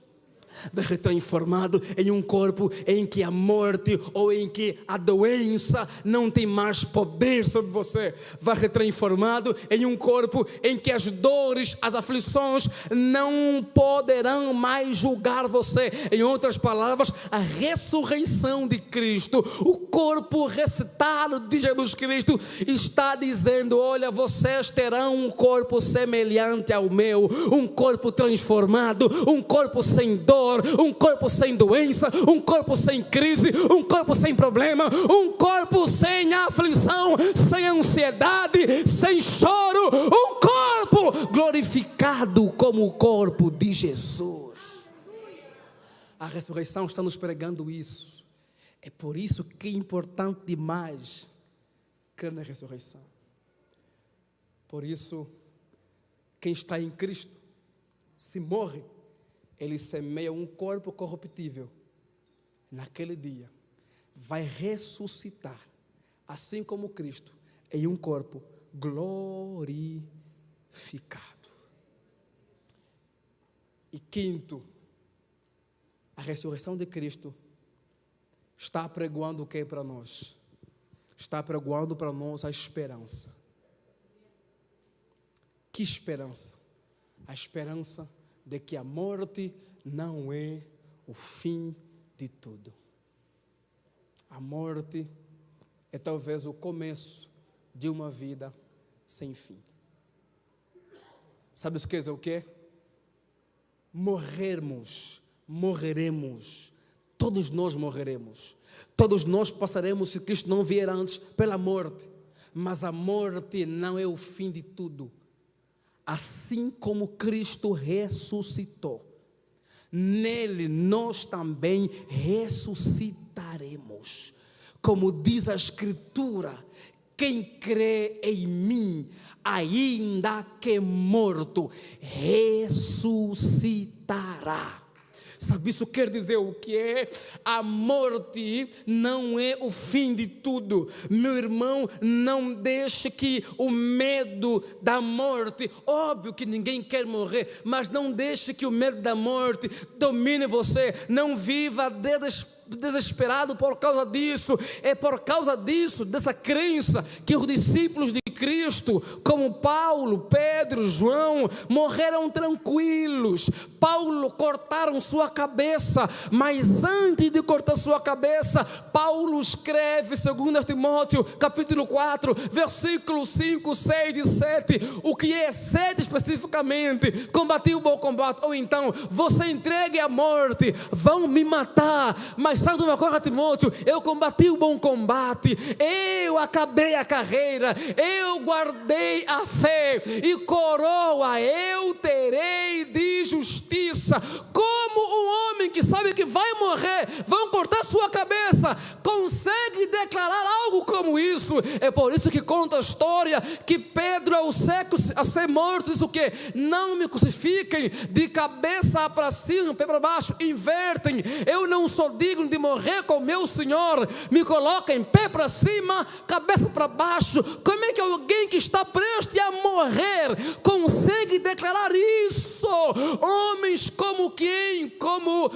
vai ser transformado em um corpo em que a morte ou em que a doença não tem mais poder sobre você. Vai ser transformado em um corpo em que as dores, as aflições não poderão mais julgar você. Em outras palavras, a ressurreição de Cristo, o corpo ressuscitado de Jesus Cristo está dizendo: olha, vocês terão um corpo semelhante ao meu, um corpo transformado, um corpo sem dor, um corpo sem doença, um corpo sem crise, um corpo sem problema, um corpo sem aflição, sem ansiedade, sem choro, um corpo glorificado como o corpo de Jesus. A ressurreição está nos pregando isso. É por isso que é importante demais crer na ressurreição. Por isso, quem está em Cristo, se morre, ele semeia um corpo corruptível. Naquele dia, vai ressuscitar, assim como Cristo, em um corpo glorificado. E quinto, a ressurreição de Cristo está apregoando o que é para nós? Está apregoando para nós a esperança. Que esperança? A esperança de que a morte não é o fim de tudo. A morte é talvez o começo de uma vida sem fim. Sabe o que? Morreremos. Todos nós morreremos. Todos nós passaremos, se Cristo não vier antes, pela morte. Mas a morte não é o fim de tudo. Assim como Cristo ressuscitou, nele nós também ressuscitaremos. Como diz a Escritura, quem crê em mim, ainda que morto, ressuscitará. Sabe, isso quer dizer o que é? A morte não é o fim de tudo. Meu irmão, não deixe que o medo da morte, óbvio que ninguém quer morrer, mas não deixe que o medo da morte domine você. Não viva desesperado por causa disso. É por causa disso, dessa crença, que os discípulos de Cristo, como Paulo, Pedro, João, morreram tranquilos. Paulo cortaram sua cabeça, mas antes de cortar sua cabeça, Paulo escreve, 2 Timóteo, capítulo 4, versículos 5, 6 e 7, o que é 7 especificamente: combati o bom combate, ou então, você entregue à morte, vão me matar, mas sabe de uma coisa, Timóteo? Eu combati o bom combate, eu acabei a carreira, eu guardei a fé, e coroa eu terei de justiça. Como um homem que sabe que vai morrer, vão cortar sua cabeça, consegue declarar algo como isso? É por isso que conta a história que Pedro, ao ser morto, diz o quê? Não me crucifiquem de cabeça para cima, pé para baixo, invertem. Eu não sou digno de morrer com meu Senhor, me coloquem pé para cima, cabeça para baixo. Como é que alguém que está prestes a morrer consegue declarar isso? Homens como quem? Como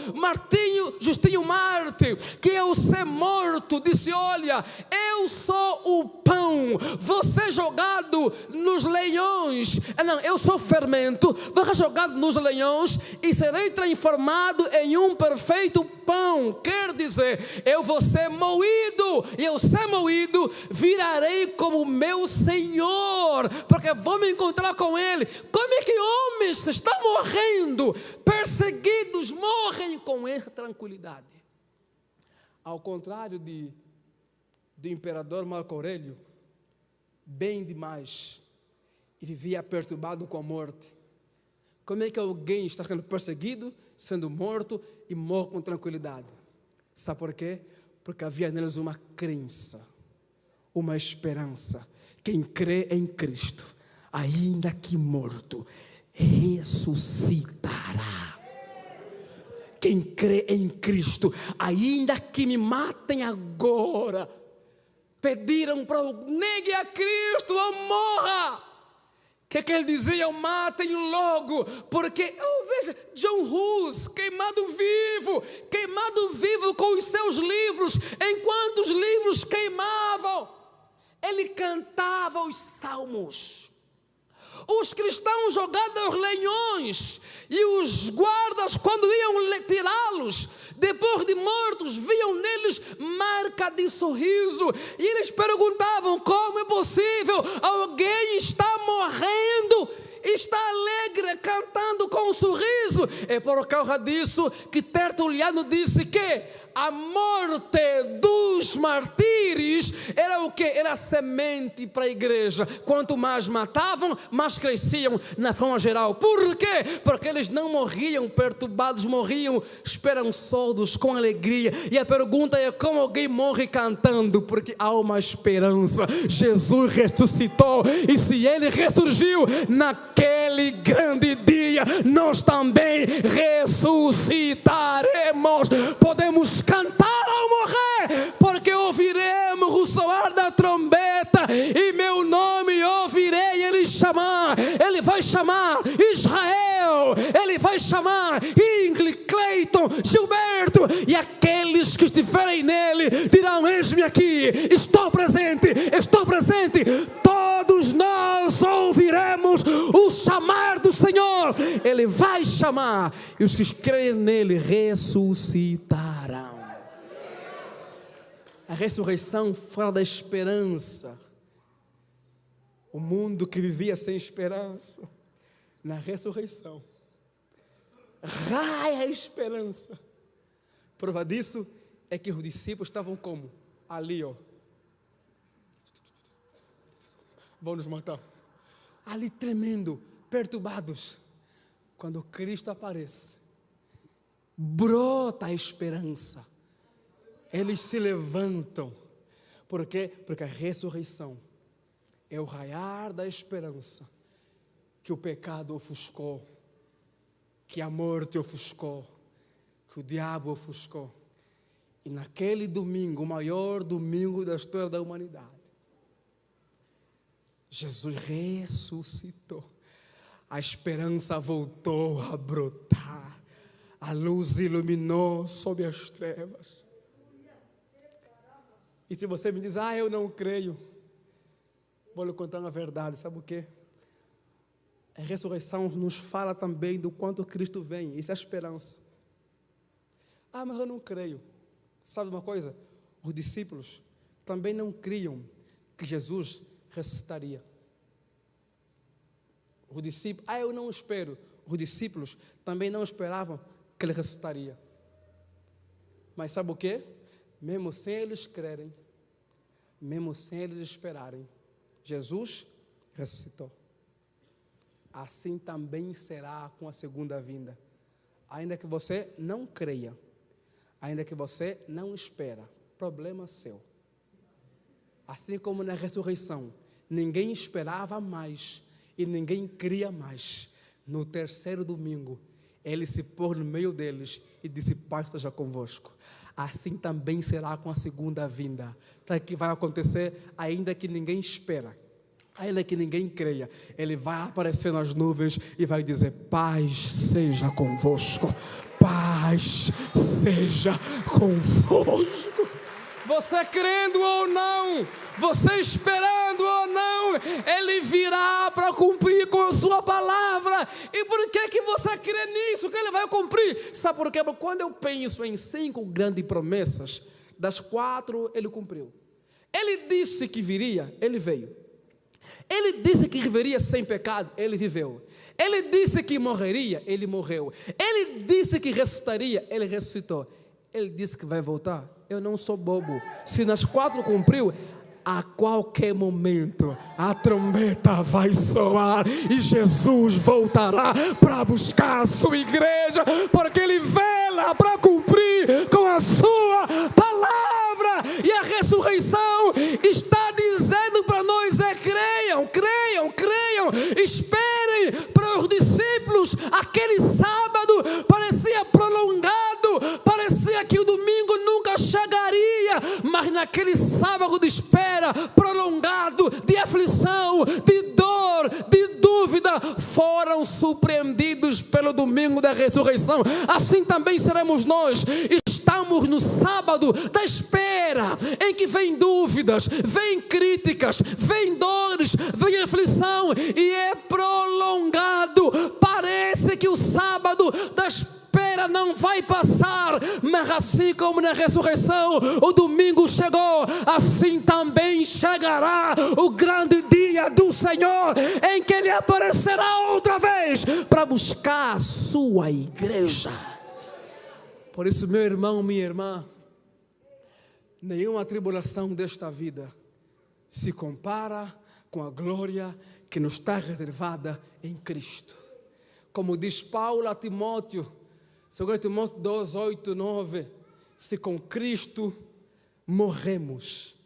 Justinho Marte, que ao ser morto disse: olha, eu sou o pão, você jogado nos leões, não, eu sou fermento, você jogado nos leões e serei transformado em um perfeito pão. Quer dizer, eu vou ser moído, e eu ser moído, virarei como meu Senhor, porque vou me encontrar com Ele. Como é que homens estão morrendo, perseguidos, morrem com essa tranquilidade? Ao contrário do imperador Marco Aurélio, bem demais, e vivia perturbado com a morte. Como é que alguém está sendo perseguido, sendo morto e morre com tranquilidade? Sabe por quê? Porque havia neles uma crença, uma esperança. Quem crê em Cristo, ainda que morto, ressuscitará. Quem crê em Cristo, ainda que me matem agora, pediram para eu negue a Cristo ou morra. que ele dizia? Matem logo, porque, veja, John Hus, queimado vivo com os seus livros, enquanto os livros queimavam, ele cantava os salmos. Os cristãos jogados aos leões, e os guardas, quando iam tirá-los, depois de mortos, viam neles marca de sorriso, e eles perguntavam: como é possível? Alguém está morrendo, está alegre, cantando com um sorriso. É por causa disso que Tertuliano disse que a morte dos martírios era o que? Era semente para a igreja. Quanto mais matavam, mais cresciam na forma geral. Por quê? Porque eles não morriam perturbados, morriam esperançosos, com alegria. E a pergunta é: como alguém morre cantando? Porque há uma esperança. Jesus ressuscitou, e se ele ressurgiu naquele grande dia, nós também ressuscitaremos. Podemos cantar ao morrer, porque ouviremos o soar da trombeta, e meu nome ouvirei ele chamar. Ele vai chamar Israel, ele vai chamar Ingrid, Cleiton, Gilberto, e aqueles que estiverem nele dirão: eis-me aqui, estou presente, estou presente. Todos nós ouviremos o chamar do Senhor. Ele vai chamar, e os que creem nele ressuscitarão. A ressurreição fala da esperança. O mundo que vivia sem esperança, na ressurreição raia a esperança. Prova disso é que os discípulos estavam como? Ali, vão nos matar. Ali tremendo, perturbados. Quando Cristo aparece, brota a esperança. Eles se levantam. Por quê? Porque a ressurreição é o raiar da esperança que o pecado ofuscou, que a morte ofuscou, que o diabo ofuscou. E naquele domingo, o maior domingo da história da humanidade, Jesus ressuscitou. A esperança voltou a brotar. A luz iluminou sobre as trevas. E se você me diz: eu não creio, vou lhe contar uma verdade. Sabe o quê? A ressurreição nos fala também do quanto Cristo vem. Isso é a esperança. Mas eu não creio. Sabe uma coisa? Os discípulos também não criam que Jesus ressuscitaria. Os discípulos, eu não espero. Os discípulos também não esperavam que ele ressuscitaria. Mas sabe o quê? Mesmo sem eles crerem, mesmo sem eles esperarem, Jesus ressuscitou. Assim também será com a segunda vinda. Ainda que você não creia, ainda que você não espera, problema seu. Assim como na ressurreição, ninguém esperava mais e ninguém cria mais. No terceiro domingo, ele se pôs no meio deles e disse: paz seja convosco. Assim também será com a segunda vinda. Sabe o que vai acontecer? Ainda que ninguém espera, ainda que ninguém creia, ele vai aparecer nas nuvens e vai dizer: paz seja convosco, paz seja convosco. Você crendo ou não, você esperando ou não, ele virá para cumprir com a sua palavra. E por que você crê nisso, que ele vai cumprir? Sabe por quê? Porque quando eu penso em 5 grandes promessas, das 4 ele cumpriu. Ele disse que viria, ele veio. Ele disse que viveria sem pecado, ele viveu. Ele disse que morreria, ele morreu. Ele disse que ressuscitaria, ele ressuscitou. Ele disse que vai voltar. Eu não sou bobo. Se nas 4 cumpriu, a qualquer momento a trombeta vai soar e Jesus voltará para buscar a sua igreja, porque ele vela para cumprir com a sua palavra. E a ressurreição está dizendo para nós: creiam, creiam, creiam, esperem. Para os discípulos, aquele sábado parecia prolongado, parecia que o domingo nunca chegaria, mas naquele sábado de espera prolongado, de aflição, de dor, de dúvida, surpreendidos pelo domingo da ressurreição, assim também seremos nós. Estamos no sábado da espera, em que vem dúvidas, vem críticas, vem dores, vem aflição, e é prolongado. Parece que o sábado da espera não vai passar, mas assim como na ressurreição o domingo chegou, assim também chegará o grande dia do Senhor, em que Ele aparecerá outra vez para buscar a sua igreja. Por isso, meu irmão, minha irmã, nenhuma tribulação desta vida se compara com a glória que nos está reservada em Cristo. Como diz Paulo a Timóteo, 2 Timóteo 2, 8, 9, se com Cristo morremos,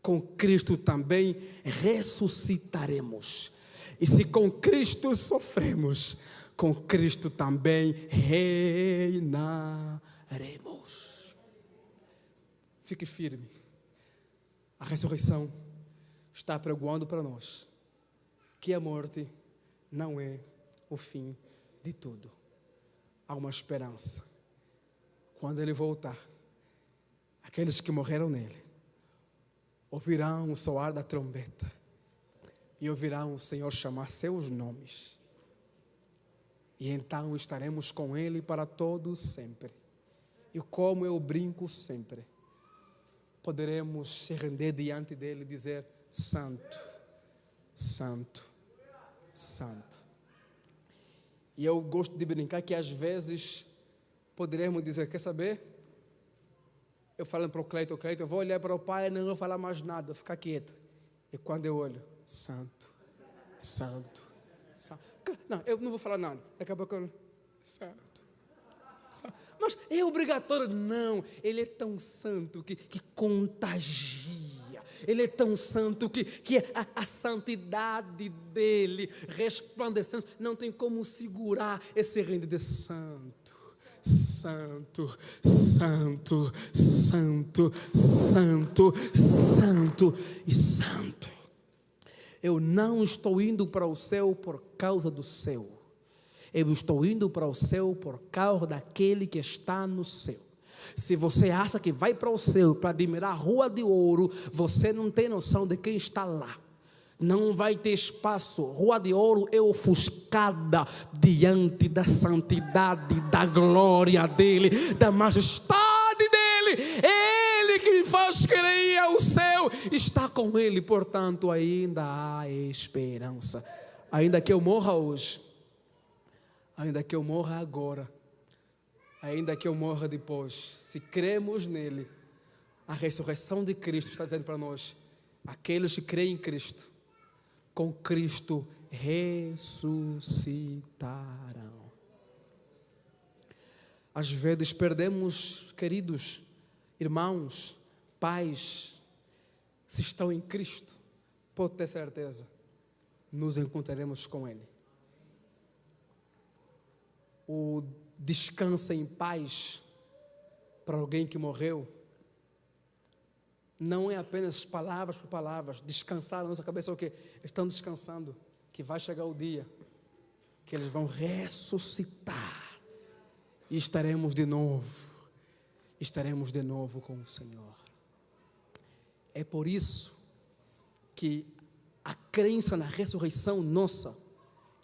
com Cristo também ressuscitaremos. E se com Cristo sofremos, com Cristo também reinaremos. Fique firme. A ressurreição está pregoando para nós que a morte não é o fim de tudo. Há uma esperança. Quando Ele voltar, aqueles que morreram nele ouvirão o soar da trombeta e ouvirão o Senhor chamar seus nomes. E então estaremos com Ele para todos sempre. E como eu brinco sempre, poderemos se render diante dEle e dizer: Santo, Santo, Santo. E eu gosto de brincar que às vezes poderemos dizer: quer saber? Eu falo para o Cleiton, eu vou olhar para o Pai e não vou falar mais nada, vou ficar quieto. E quando eu olho, Santo, Santo, Santo. Não, eu não vou falar nada. Daqui a pouco eu... Santo, Santo. Mas é obrigatório? Não. Ele é tão santo que contagia. Ele é tão santo que a santidade dele resplandecendo, não tem como segurar esse reino de santo. Santo, Santo, Santo, Santo, Santo e Santo. Eu não estou indo para o céu por causa do céu. Eu estou indo para o céu por causa daquele que está no céu. Se você acha que vai para o céu para admirar a Rua de Ouro, você não tem noção de quem está lá. Não vai ter espaço. Rua de Ouro é ofuscada diante da santidade, da glória dele, da majestade dele. Ele que me faz querer ir ao céu está com ele, portanto ainda há esperança. Ainda que eu morra hoje, ainda que eu morra agora, ainda que eu morra depois, se cremos nele, a ressurreição de Cristo está dizendo para nós: aqueles que creem em Cristo, com Cristo ressuscitarão. Às vezes perdemos, queridos irmãos, pais, se estão em Cristo, pode ter certeza, nos encontraremos com Ele. O descansa em paz para alguém que morreu não é apenas palavras por palavras. Descansar na nossa cabeça é o quê? Estão descansando que vai chegar o dia que eles vão ressuscitar e estaremos de novo com o Senhor. É por isso que a crença na ressurreição nossa,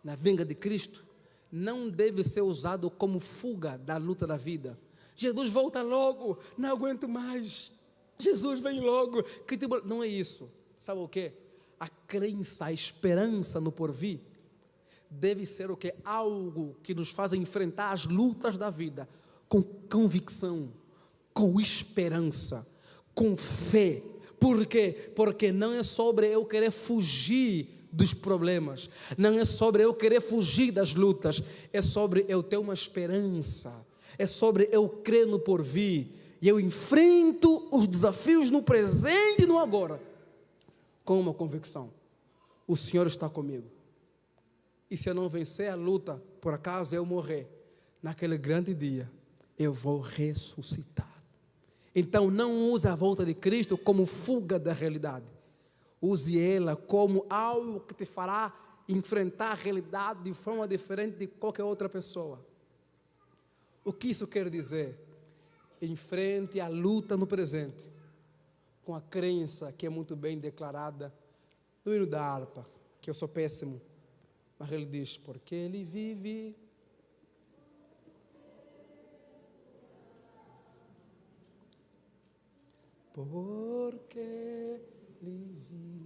na vinda de Cristo, não deve ser usado como fuga da luta da vida. Jesus volta logo, não aguento mais. Jesus vem logo. Não é isso. Sabe o quê? A crença, a esperança no porvir deve ser o quê? Algo que nos faz enfrentar as lutas da vida com convicção, com esperança, com fé. Por quê? Porque não é sobre eu querer fugir dos problemas, não é sobre eu querer fugir das lutas, é sobre eu ter uma esperança, é sobre eu crer no porvir, e eu enfrento os desafios no presente e no agora, com uma convicção: o Senhor está comigo, e se eu não vencer a luta, por acaso eu morrer, naquele grande dia, eu vou ressuscitar. Então não use a volta de Cristo como fuga da realidade, use ela como algo que te fará enfrentar a realidade de forma diferente de qualquer outra pessoa. O que isso quer dizer? Enfrente a luta no presente com a crença que é muito bem declarada no hino da harpa, que eu sou péssimo, mas ele diz, porque ele vive. Porque ele vive.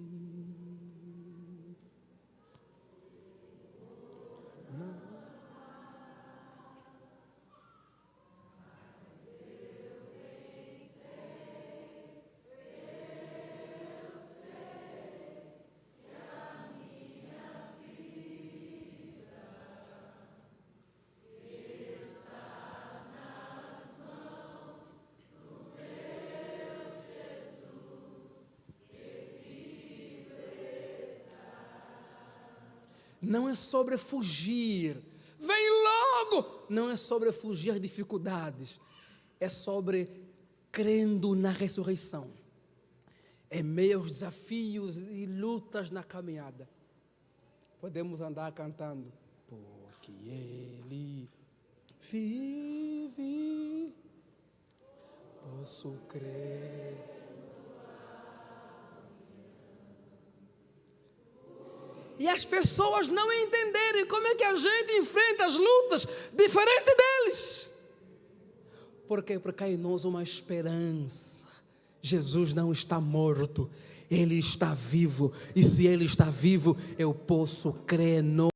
Não. Não é sobre fugir, vem logo. Não é sobre fugir às dificuldades, é sobre crendo na ressurreição. Em meio aos desafios e lutas na caminhada, podemos andar cantando, porque ele vive, posso crer. E as pessoas não entenderem como é que a gente enfrenta as lutas diferente deles. Por quê? Porque há em nós uma esperança. Jesus não está morto, Ele está vivo. E se Ele está vivo, eu posso crer no